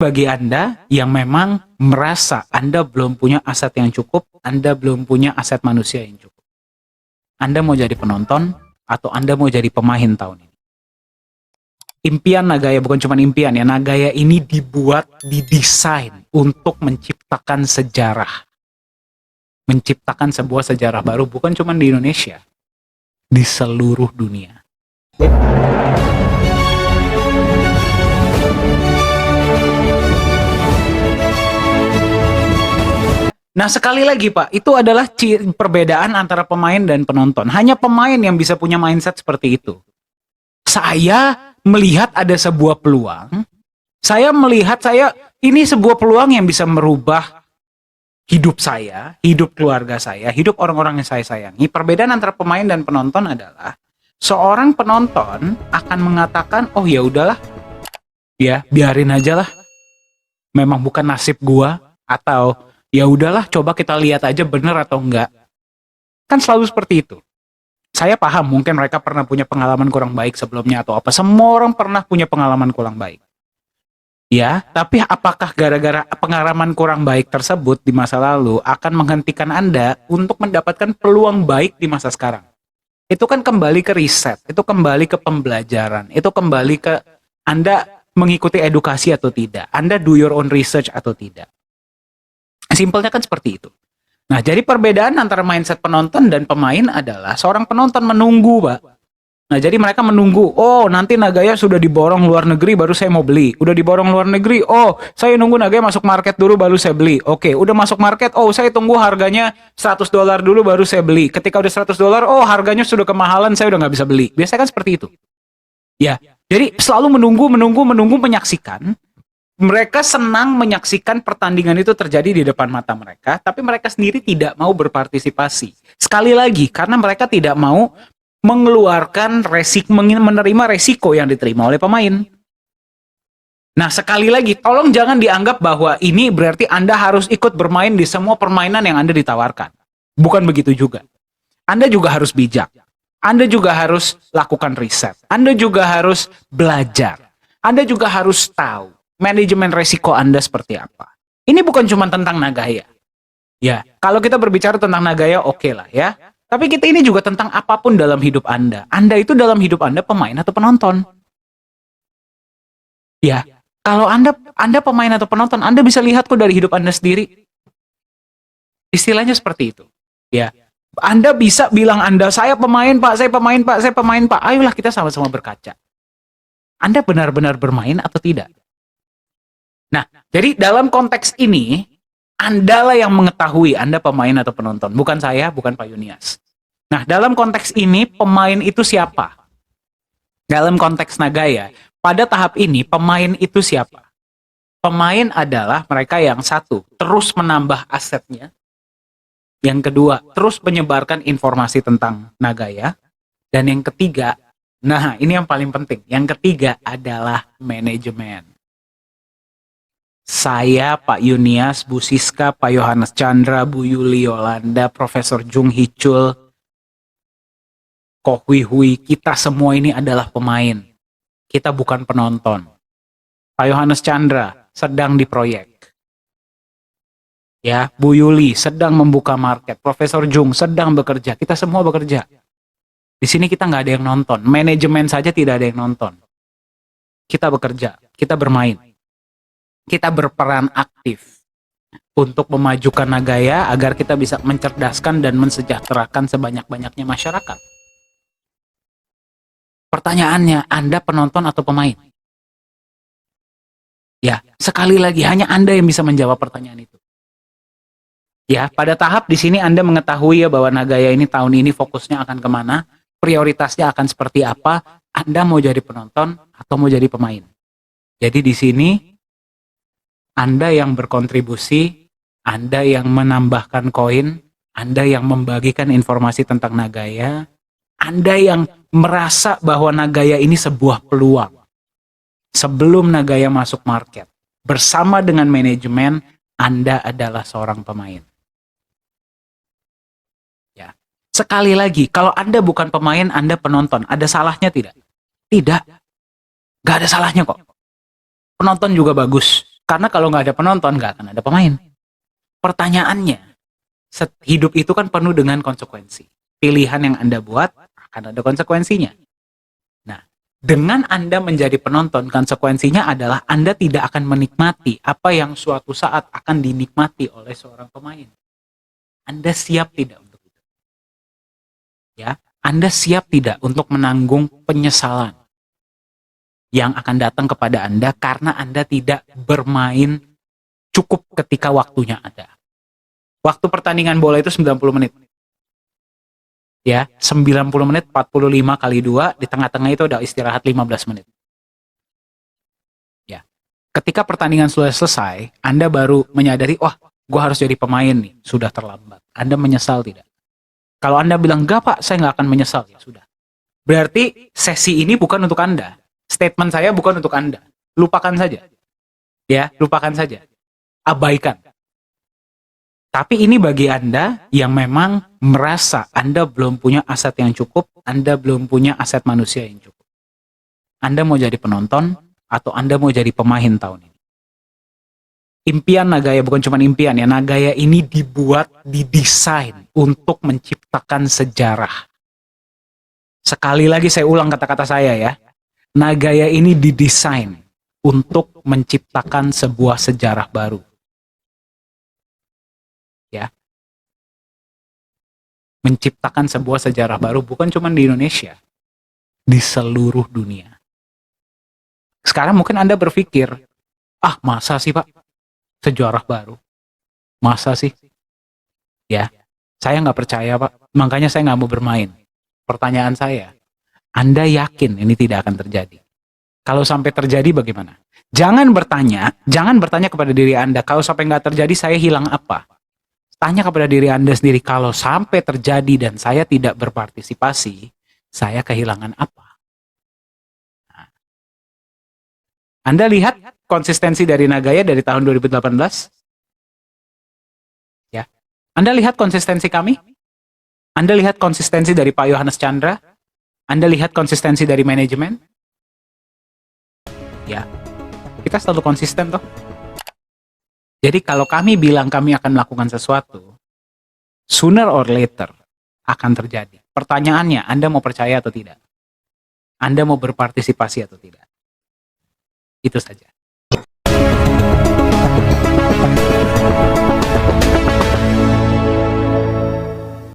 bagi Anda yang memang merasa Anda belum punya aset yang cukup, Anda belum punya aset manusia yang cukup. Anda mau jadi penonton atau Anda mau jadi pemain tahun ini? Impian Nagaya bukan cuma impian ya, Nagaya ini dibuat, didesain untuk menciptakan sejarah. Menciptakan sebuah sejarah baru bukan cuma di Indonesia, di seluruh dunia. Nah, sekali lagi Pak, itu adalah perbedaan antara pemain dan penonton. Hanya pemain yang bisa punya mindset seperti itu. Saya melihat ada sebuah peluang. Saya melihat ini sebuah peluang yang bisa merubah hidup saya, hidup keluarga saya, hidup orang-orang yang saya sayangi. Perbedaan antara pemain dan penonton adalah seorang penonton akan mengatakan, "Oh ya udahlah. Ya, biarin aja lah. Memang bukan nasib gua," atau "Ya udahlah, coba kita lihat aja bener atau enggak." Kan selalu seperti itu. Saya paham mungkin mereka pernah punya pengalaman kurang baik sebelumnya atau apa. Semua orang pernah punya pengalaman kurang baik. Ya, tapi apakah gara-gara pengalaman kurang baik tersebut di masa lalu akan menghentikan Anda untuk mendapatkan peluang baik di masa sekarang? Itu kan kembali ke riset, itu kembali ke pembelajaran, itu kembali ke Anda mengikuti edukasi atau tidak, Anda do your own research atau tidak. Simpelnya kan seperti itu. Nah, jadi perbedaan antara mindset penonton dan pemain adalah seorang penonton menunggu, Pak. Nah, jadi mereka menunggu, oh nanti Nagaya sudah diborong luar negeri baru saya mau beli. Udah diborong luar negeri, oh saya nunggu Nagaya masuk market dulu baru saya beli. Oke, udah masuk market, oh saya tunggu harganya $100 dulu baru saya beli. Ketika udah $100, oh harganya sudah kemahalan, saya udah nggak bisa beli. Biasanya kan seperti itu. Ya, jadi selalu menunggu, menyaksikan. Mereka senang menyaksikan pertandingan itu terjadi di depan mata mereka, tapi mereka sendiri tidak mau berpartisipasi. Sekali lagi, karena mereka tidak mau mengeluarkan menerima resiko yang diterima oleh pemain. Nah, sekali lagi, tolong jangan dianggap bahwa ini berarti Anda harus ikut bermain di semua permainan yang Anda ditawarkan. Bukan begitu juga. Anda juga harus bijak. Anda juga harus lakukan riset. Anda juga harus belajar. Anda juga harus tahu manajemen resiko Anda seperti apa. Ini bukan cuma tentang Nagaya. Ya, kalau kita berbicara tentang Nagaya, oke lah ya. Tapi kita ini juga tentang apapun dalam hidup Anda. Anda itu dalam hidup Anda pemain atau penonton. Ya, kalau Anda pemain atau penonton, Anda bisa lihat kok dari hidup Anda sendiri. Istilahnya seperti itu. Ya, Anda bisa bilang saya pemain Pak, saya pemain Pak, saya pemain Pak. Ayolah kita sama-sama berkaca. Anda benar-benar bermain atau tidak? Nah, jadi dalam konteks ini, Andalah yang mengetahui Anda pemain atau penonton. Bukan saya, bukan Pak Yunias. Nah, dalam konteks ini, pemain itu siapa? Dalam konteks Nagaya, pada tahap ini, pemain itu siapa? Pemain adalah mereka yang satu, terus menambah asetnya. Yang kedua, terus menyebarkan informasi tentang Nagaya. Dan yang ketiga, nah ini yang paling penting. Yang ketiga adalah manajemen. Saya, Pak Yunias, Bu Siska, Pak Yohanes Chandra, Bu Yuli Yolanda, Profesor Jung Hicul, Ko Hui Hui, kita semua ini adalah pemain. Kita bukan penonton. Pak Yohanes Chandra sedang di proyek. Ya, Bu Yuli sedang membuka market. Profesor Jung sedang bekerja. Kita semua bekerja. Di sini kita nggak ada yang nonton. Manajemen saja tidak ada yang nonton. Kita bekerja. Kita bermain. Kita berperan aktif untuk memajukan Nagaya agar kita bisa mencerdaskan dan mensejahterakan sebanyak-banyaknya masyarakat. Pertanyaannya, Anda penonton atau pemain? Ya, sekali lagi hanya Anda yang bisa menjawab pertanyaan itu. Ya, pada tahap di sini Anda mengetahui ya bahwa Nagaya ini tahun ini fokusnya akan kemana, prioritasnya akan seperti apa, Anda mau jadi penonton atau mau jadi pemain. Jadi di sini Anda yang berkontribusi, Anda yang menambahkan koin, Anda yang membagikan informasi tentang Nagaya, Anda yang merasa bahwa Nagaya ini sebuah peluang. Sebelum Nagaya masuk market, bersama dengan manajemen, Anda adalah seorang pemain. Ya. Sekali lagi, kalau Anda bukan pemain, Anda penonton, ada salahnya tidak? Tidak. Gak ada salahnya kok. Penonton juga bagus. Karena kalau nggak ada penonton, nggak akan ada pemain. Pertanyaannya, hidup itu kan penuh dengan konsekuensi. Pilihan yang Anda buat akan ada konsekuensinya. Nah, dengan Anda menjadi penonton, konsekuensinya adalah Anda tidak akan menikmati apa yang suatu saat akan dinikmati oleh seorang pemain. Anda siap tidak untuk itu? Ya, Anda siap tidak untuk menanggung penyesalan yang akan datang kepada Anda karena Anda tidak bermain cukup ketika waktunya ada. Waktu pertandingan bola itu 90 menit. Ya, 90 menit 45 kali 2, di tengah-tengah itu ada istirahat 15 menit. Ya. Ketika pertandingan sudah selesai, Anda baru menyadari, wah, gue harus jadi pemain nih, sudah terlambat. Anda menyesal tidak? Kalau Anda bilang, enggak Pak, saya nggak akan menyesal, ya sudah. Berarti sesi ini bukan untuk Anda. Statement saya bukan untuk Anda. Lupakan saja. Ya, lupakan saja. Abaikan. Tapi ini bagi Anda yang memang merasa Anda belum punya aset yang cukup, Anda belum punya aset manusia yang cukup. Anda mau jadi penonton, atau Anda mau jadi pemain tahun ini. Impian Nagaya bukan cuma impian ya, Nagaya ini didesain untuk menciptakan sejarah. Sekali lagi saya ulang kata-kata saya ya, Nagaya ini didesain untuk menciptakan sebuah sejarah baru. Ya, menciptakan sebuah sejarah baru bukan cuma di Indonesia, di seluruh dunia. Sekarang mungkin Anda berpikir, ah masa sih Pak, sejarah baru? Masa sih? Ya, saya nggak percaya Pak, makanya saya nggak mau bermain. Pertanyaan saya, Anda yakin ini tidak akan terjadi? Kalau sampai terjadi bagaimana? Jangan bertanya kepada diri Anda, kalau sampai nggak terjadi saya hilang apa? Tanya kepada diri Anda sendiri, kalau sampai terjadi dan saya tidak berpartisipasi, saya kehilangan apa? Nah, Anda lihat konsistensi dari Nagaya dari tahun 2018? Ya. Anda lihat konsistensi kami? Anda lihat konsistensi dari Pak Yohanes Chandra? Anda lihat konsistensi dari manajemen? Ya. Kita selalu konsisten toh. Jadi kalau kami bilang kami akan melakukan sesuatu, sooner or later akan terjadi. Pertanyaannya, Anda mau percaya atau tidak? Anda mau berpartisipasi atau tidak? Itu saja.